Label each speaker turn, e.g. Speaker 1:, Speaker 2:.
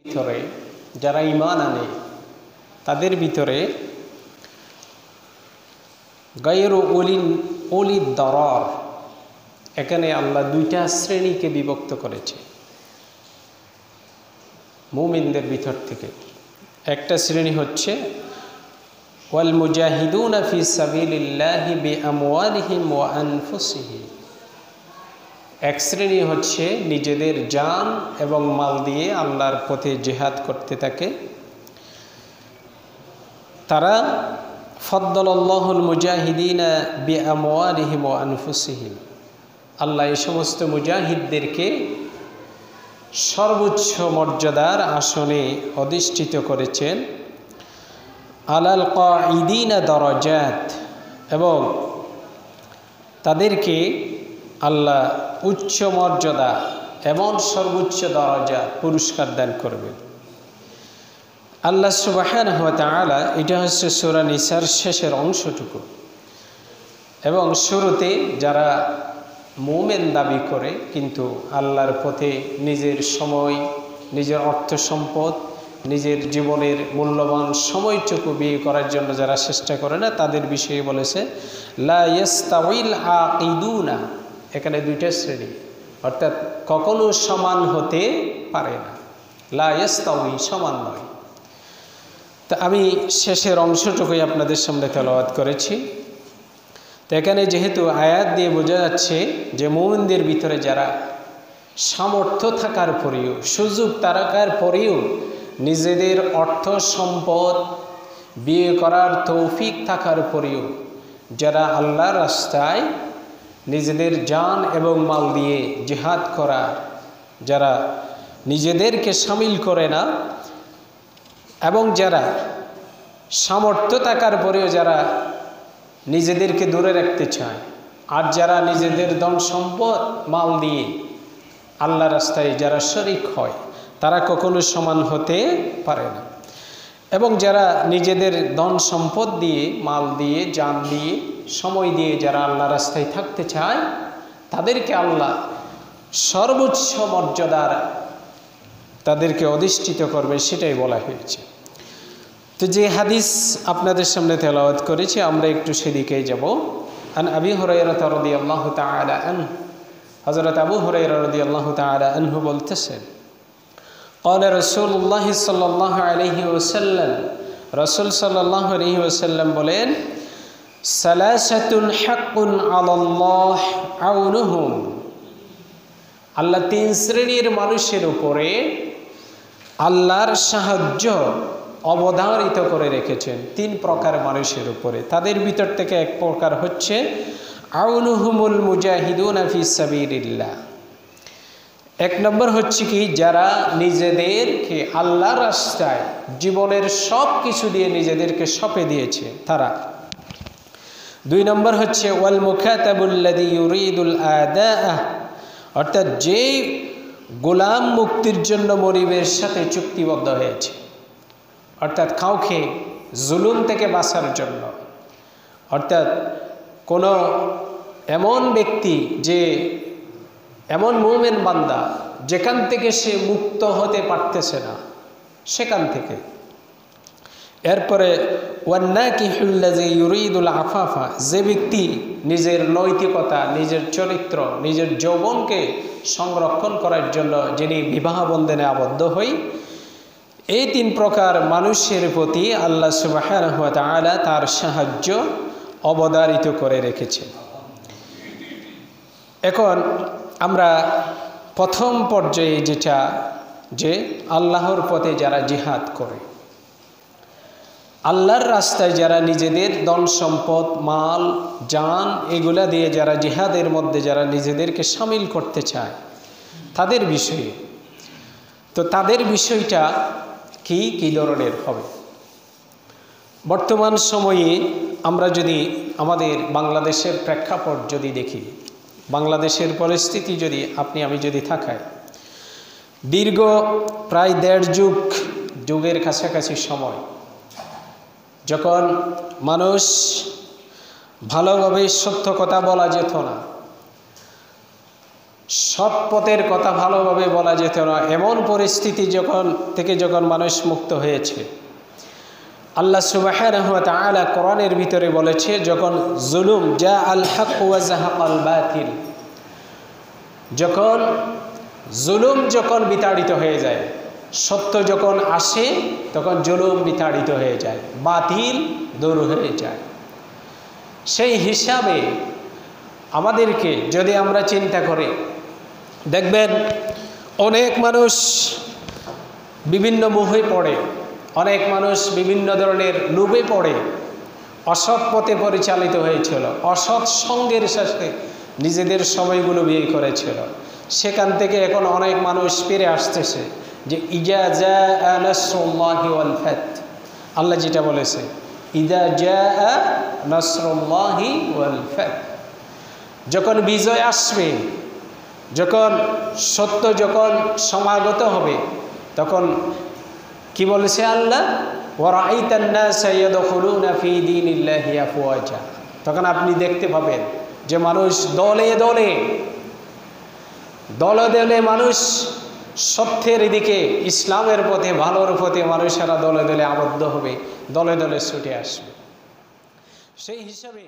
Speaker 1: ভিতরে যারা ঈমান আনে তাদের ভিতরে গায়রু উলি দরার, এখানে আল্লাহ দুইটা শ্রেণীকে বিভক্ত করেছে মুমিনদের ভিতর থেকে। একটা শ্রেণী হচ্ছে ওয়াল মুজাহিদুনা ফি সাবিলিল্লাহি বিআমওয়ালিহিম ওয়া আনফুসিহিম, এক শ্রেণী হচ্ছে নিজেদের জান এবং মাল দিয়ে আল্লাহর পথে জিহাদ করতে থাকে। তারা ফদ্দালাল্লাহুল মুজাহিদিনা বিআমওয়ালিহিম ওয়া আনফুসিহিম, আল্লাহ এই সমস্ত মুজাহিদদেরকে সর্বোচ্চ মর্যাদার আসনে অধিষ্ঠিত করেছেন। আলাল কাঈদিনা দরাজাত, এবং তাদেরকে আল্লাহ উচ্চ মর্যাদা এবং সর্বোচ্চ দরজা পুরস্কার দান করবেন। আল্লাহ সুবহানাহু ওয়া তাআলা, এটা হচ্ছে সূরা নিসার শেষের অংশটুকু, এবং শুরুতে যারা মুমিন দাবি করে কিন্তু আল্লাহর পথে নিজের সময়, নিজের অর্থ সম্পদ, নিজের জীবনের মূল্যবান সময়টুকু ব্যয় করার জন্য যারা চেষ্টা করে না, তাদের বিষয়ে বলেছে লা ইয়াস্তাউইল আকিদুনা, এখানে দুইটা শ্রেণী, অর্থাৎ কখনো সমান হতে পারে না। লা ইয়াস্তাউই, সমান নয়। তা আমি শেষের অংশটুকুই আপনাদের সামনে তেলাওয়াত করেছি। তো এখানে যেহেতু আয়াত দিয়ে বোঝা যাচ্ছে যে মুমিনদের ভিতরে যারা সামর্থ্য থাকার পরেও, সুযোগ থাকার পরেও নিজেদের অর্থ সম্পদ বিয়ে করার তৌফিক থাকার পরেও যারা আল্লাহর রাস্তায় নিজেদের জান এবং মাল দিয়ে জিহাদ করা, যারা নিজেদেরকে শামিল করে না, এবং যারা সামর্থ্য থাকার পরেও যারা নিজেদেরকে দূরে রাখতে চায়, আর যারা নিজেদের ধন সম্পদ মাল দিয়ে আল্লাহ রাস্তায় যারা শরীক হয়, তারা কখনো সমান হতে পারে না। এবং যারা নিজেদের ধন সম্পদ দিয়ে, মাল দিয়ে, জান দিয়ে, সময় দিয়ে যারা আল্লাহ রাস্তায় থাকতে চায়, তাদেরকে আল্লাহ সর্বোচ্চ মর্যাদার তাদেরকে অধিষ্ঠিত করবে, সেটাই বলা হয়েছে। তো যে হাদিস আপনাদের সামনে তেলাওয়াত করেছি, আমরা একটু সেদিকেই যাব। আন আবি হুরায়রা রাদিয়াল্লাহু তাআলা আনহু, হযরত আবু হুরায়রা রাদিয়াল্লাহু তাআলা আনহু বলতেছেন, قال رسول الله صلى الله عليه وسلم, রাসূল সাল্লাল্লাহু আলাইহি ওয়াসাল্লাম বলেন, সালাসাতুন হাক্কুন আলাল্লাহ আউনুহুম, আল্লাহ তিন শ্রেণীর মানুষের উপরে আল্লাহর সাহায্য অবধারিত করে রেখেছেন। তিন প্রকার মানুষের উপরে, তাদের ভিতর থেকে এক প্রকার হচ্ছে আউনুহুমুল মুজাহিদুনা ফি সাবিলিল্লাহ। এক নম্বর হচ্ছে কি, যারা নিজেদেরকে আল্লাহর রাস্তায় জীবনের সব কিছু দিয়ে নিজেদেরকে সঁপে দিয়েছে তারা। দুই নম্বর হচ্ছে ওয়াল মুকাতাবুল্লাযী ইউরিদুল আদাআ, অর্থাৎ যে গোলাম মুক্তির জন্য মনিবের সাথে চুক্তিবদ্ধ হয়েছে, অর্থাৎ কাউকে জুলুম থেকে বাঁচার জন্য, অর্থাৎ কোনো এমন ব্যক্তি, যে এমন মুমিন বান্দা যেখান থেকে সে মুক্ত হতে পারতেছে না, সেখান থেকে। এরপরে ওয়ান্নাকিহুল্লাযী ইউরিদুল আফাফা, যে ব্যক্তি নিজের নৈতিকতা, নিজের চরিত্র, নিজের যৌবনকে সংরক্ষণ করার জন্য যিনি বিবাহ বন্ধনে আবদ্ধ হই, এই তিন প্রকার মানুষের প্রতি আল্লাহ সুবহানাহু ওয়া তাআলা তার সাহায্য অবধারিত করে রেখেছেন। এখন আমরা প্রথম পর্যায়ে যেটা, যে আল্লাহর পথে যারা জিহাদ করে, আল্লাহর রাস্তায় যারা নিজেদের ধন সম্পদ, মাল, জান এগুলা দিয়ে যারা জিহাদের মধ্যে যারা নিজেদেরকে শামিল করতে চায়, তাদের বিষয়ে। তো তাদের বিষয়টা কি ধরনের হবে? বর্তমান সময়ে আমরা যদি আমাদের বাংলাদেশের প্রেক্ষাপট যদি দেখি, বাংলাদেশের পরিস্থিতি যদি আমি যদি থাকাই, দীর্ঘ প্রায় 1.5 যুগের কাছাকাছি সময়, যখন মানুষ ভালোভাবে সত্য কথা বলা যেত না, সৎ পথের কথা ভালোভাবে বলা যেত না, এমন পরিস্থিতি যখন মানুষ মুক্ত হয়েছে। আল্লাহ সুবহানাহু ওয়া তাআলা কোরআনের ভিতরে বলেছে, যখন জুলুম জা আল হক ওয়া যাহাকাল বাতিল, যখন জুলুম বিতাড়িত হয়ে যায়, সত্য যখন আসে তখন জুলুম বিতাড়িত হয়ে যায়, বাতিল দূর হয়ে যায়। সেই হিসাবে আমাদেরকে যদি আমরা চিন্তা করি, দেখবেন অনেক মানুষ বিভিন্ন মোহে পড়ে, অনেক মানুষ বিভিন্ন ধরনের লোভে পড়ে অসৎ পথে পরিচালিত হয়েছিল, অসৎ সঙ্গের সাথে নিজেদের সময়গুলো ব্যয় করেছিল। সেখান থেকে এখন অনেক মানুষ ফিরে আসতেছে যে ইজা জাআ নাসরুল্লাহি ওয়াল ফাত, আল্লাহ যেটা বলেছে ইজা জাআ নাসরুল্লাহি ওয়াল ফাত, যখন বিজয় আসবে, যখন সত্য যখন সমাগত হবে, তখন কি বলেছে আল্লাহ, ওয়ারাআইতান নাসা ইয়াদখুলুনা ফি দীনিল্লাহি আফওয়াজা, তখন আপনি দেখতে পাবেন যে মানুষ দলে দলে মানুষ সত্যের দিকে, ইসলামের পথে, ভালোর পথে মানুষেরা দলে আবদ্ধ হবে, দলে ছুটে আসবে। সেই হিসাবে